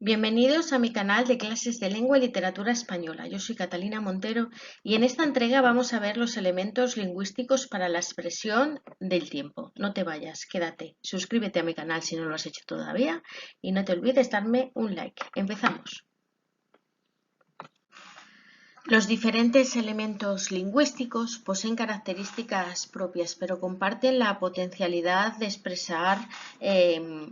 Bienvenidos a mi canal de clases de lengua y literatura española. Yo soy Catalina Montero y en esta entrega vamos a ver los elementos lingüísticos para la expresión del tiempo. No te vayas, quédate. Suscríbete a mi canal si no lo has hecho todavía y no te olvides darme un like. Empezamos. Los diferentes elementos lingüísticos poseen características propias, pero comparten la potencialidad de expresar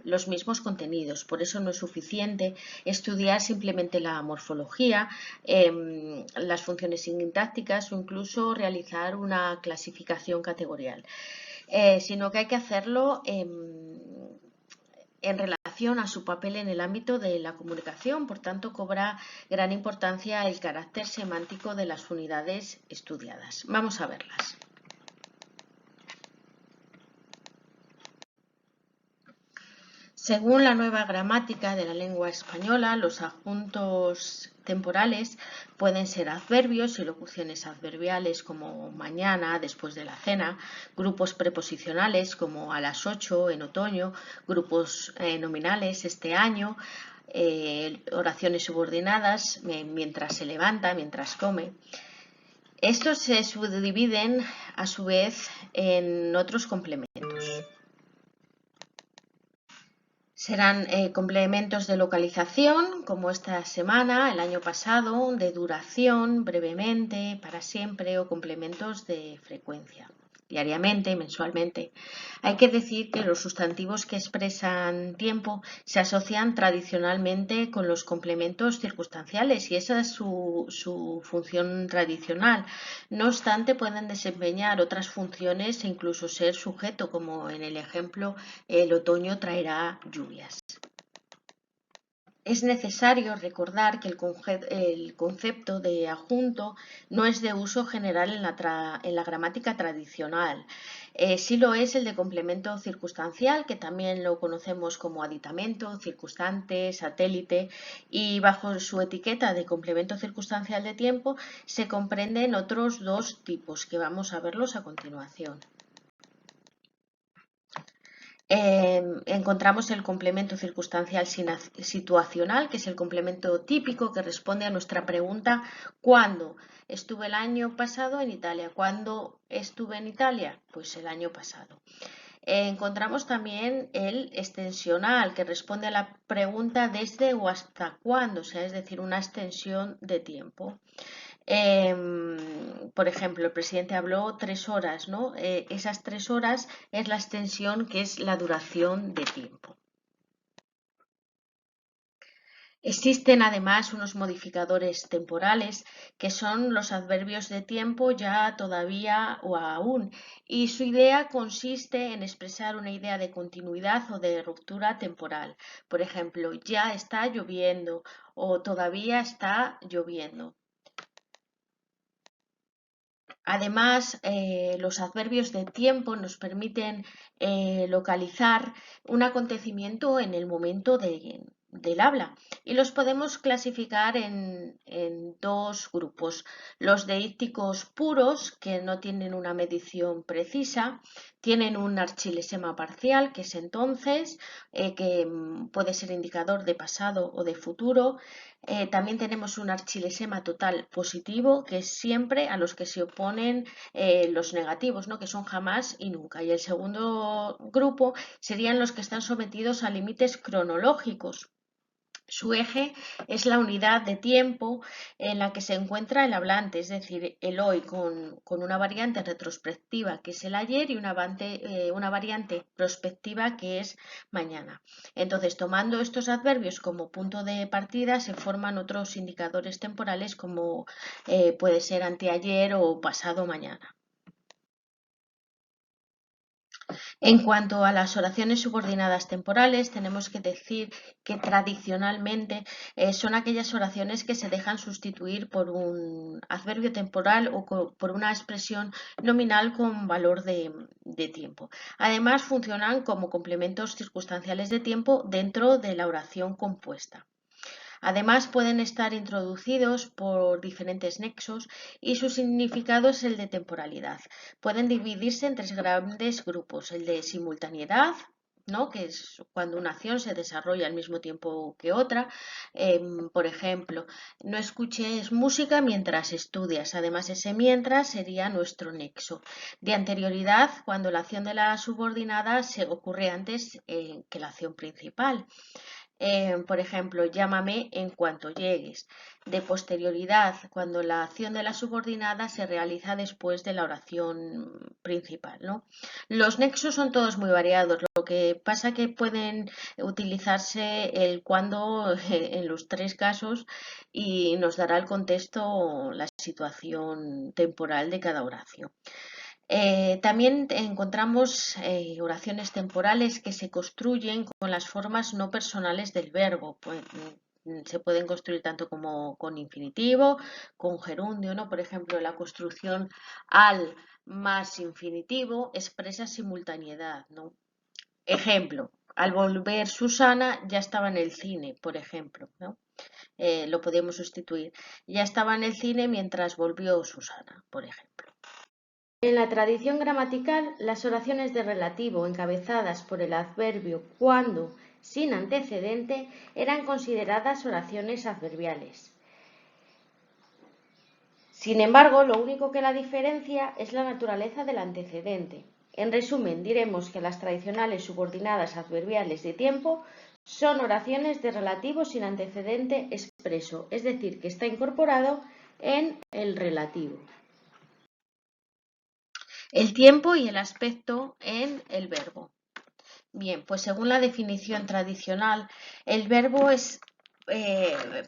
los mismos contenidos. Por eso no es suficiente estudiar simplemente la morfología, las funciones sintácticas o incluso realizar una clasificación categorial, sino que hay que hacerlo en relación a su papel en el ámbito de la comunicación. Por tanto, cobra gran importancia el carácter semántico de las unidades estudiadas. Vamos a verlas. Según la nueva gramática de la lengua española, los adjuntos temporales pueden ser adverbios y locuciones adverbiales como mañana, después de la cena, grupos preposicionales como a las 8 en otoño, grupos nominales este año, oraciones subordinadas mientras se levanta, mientras come. Estos se subdividen a su vez en otros complementos. Serán complementos de localización, como esta semana, el año pasado, de duración, brevemente, para siempre, o complementos de frecuencia, diariamente, mensualmente. Hay que decir que los sustantivos que expresan tiempo se asocian tradicionalmente con los complementos circunstanciales y esa es su función tradicional. No obstante, pueden desempeñar otras funciones e incluso ser sujeto, como en el ejemplo, el otoño traerá lluvias. Es necesario recordar que el concepto de adjunto no es de uso general en la gramática tradicional. Sí lo es el de complemento circunstancial, que también lo conocemos como aditamento, circunstante, satélite, y bajo su etiqueta de complemento circunstancial de tiempo se comprenden otros dos tipos, que vamos a verlos a continuación. Encontramos el complemento circunstancial situacional, que es el complemento típico que responde a nuestra pregunta ¿cuándo estuve el año pasado en Italia? ¿Cuándo estuve en Italia? Pues el año pasado. Encontramos también el extensional, que responde a la pregunta desde o hasta cuándo, o sea, es decir, una extensión de tiempo. Por ejemplo, el presidente habló 3 horas, ¿no? Esas 3 horas es la extensión, que es la duración de tiempo. Existen además unos modificadores temporales que son los adverbios de tiempo, ya, todavía o aún, y su idea consiste en expresar una idea de continuidad o de ruptura temporal. Por ejemplo, ya está lloviendo o todavía está lloviendo. Además, los adverbios de tiempo nos permiten localizar un acontecimiento en el momento del habla y los podemos clasificar en dos grupos. Los deícticos puros, que no tienen una medición precisa, tienen un archilesema parcial, que es entonces, que puede ser indicador de pasado o de futuro. También tenemos un archilesema total positivo, que es siempre a los que se oponen los negativos, ¿no? Que son jamás y nunca. Y el segundo grupo serían los que están sometidos a límites cronológicos. Su eje es la unidad de tiempo en la que se encuentra el hablante, es decir, el hoy con una variante retrospectiva, que es el ayer, y una variante prospectiva, que es mañana. Entonces, tomando estos adverbios como punto de partida, se forman otros indicadores temporales, como puede ser anteayer o pasado mañana. En cuanto a las oraciones subordinadas temporales, tenemos que decir que tradicionalmente son aquellas oraciones que se dejan sustituir por un adverbio temporal o por una expresión nominal con valor de tiempo. Además, funcionan como complementos circunstanciales de tiempo dentro de la oración compuesta. Además, pueden estar introducidos por diferentes nexos y su significado es el de temporalidad. Pueden dividirse en 3 grandes grupos: el de simultaneidad, ¿no? Que es cuando una acción se desarrolla al mismo tiempo que otra. Por ejemplo, no escuches música mientras estudias. Además, ese mientras sería nuestro nexo de anterioridad cuando la acción de la subordinada se ocurre antes que la acción principal. Por ejemplo, llámame en cuanto llegues. De posterioridad, cuando la acción de la subordinada se realiza después de la oración principal, ¿no? Los nexos son todos muy variados. Lo que pasa que pueden utilizarse el cuando en los tres casos y nos dará el contexto, la situación temporal de cada oración. También encontramos oraciones temporales que se construyen con las formas no personales del verbo. Pues, se pueden construir tanto como con infinitivo, con gerundio, ¿no? Por ejemplo, la construcción al más infinitivo expresa simultaneidad, ¿no? Ejemplo, al volver Susana ya estaba en el cine, por ejemplo, ¿no? Lo podemos sustituir. Ya estaba en el cine mientras volvió Susana, por ejemplo. En la tradición gramatical, las oraciones de relativo encabezadas por el adverbio cuando sin antecedente eran consideradas oraciones adverbiales. Sin embargo, lo único que la diferencia es la naturaleza del antecedente. En resumen, diremos que las tradicionales subordinadas adverbiales de tiempo son oraciones de relativo sin antecedente expreso, es decir, que está incorporado en el relativo. El tiempo y el aspecto en el verbo. Bien, pues según la definición tradicional, el verbo es,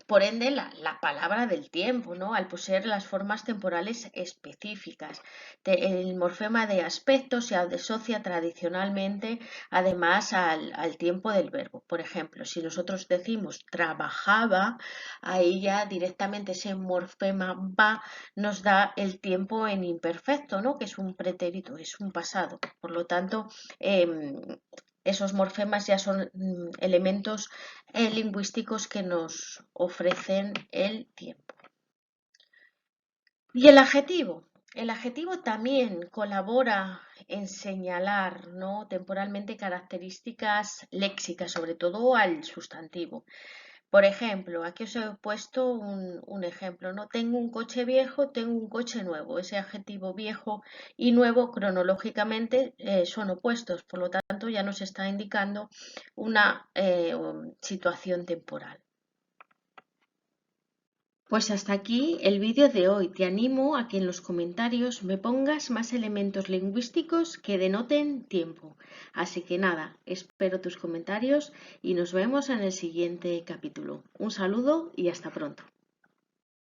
por ende, la palabra del tiempo, ¿no? Al poseer las formas temporales específicas. El morfema de aspecto se asocia tradicionalmente, además, al tiempo del verbo. Por ejemplo, si nosotros decimos trabajaba, ahí ya directamente ese morfema va nos da el tiempo en imperfecto, ¿no? Que es un pretérito, es un pasado. Por lo tanto, esos morfemas ya son elementos lingüísticos que nos ofrecen el tiempo. Y el adjetivo. El adjetivo también colabora en señalar, ¿no? Temporalmente características léxicas, sobre todo al sustantivo. Por ejemplo, aquí os he puesto un ejemplo, ¿no? Tengo un coche viejo, tengo un coche nuevo. Ese adjetivo viejo y nuevo cronológicamente son opuestos, por lo tanto ya nos está indicando una situación temporal. Pues hasta aquí el vídeo de hoy. Te animo a que en los comentarios me pongas más elementos lingüísticos que denoten tiempo. Así que nada, espero tus comentarios y nos vemos en el siguiente capítulo. Un saludo y hasta pronto.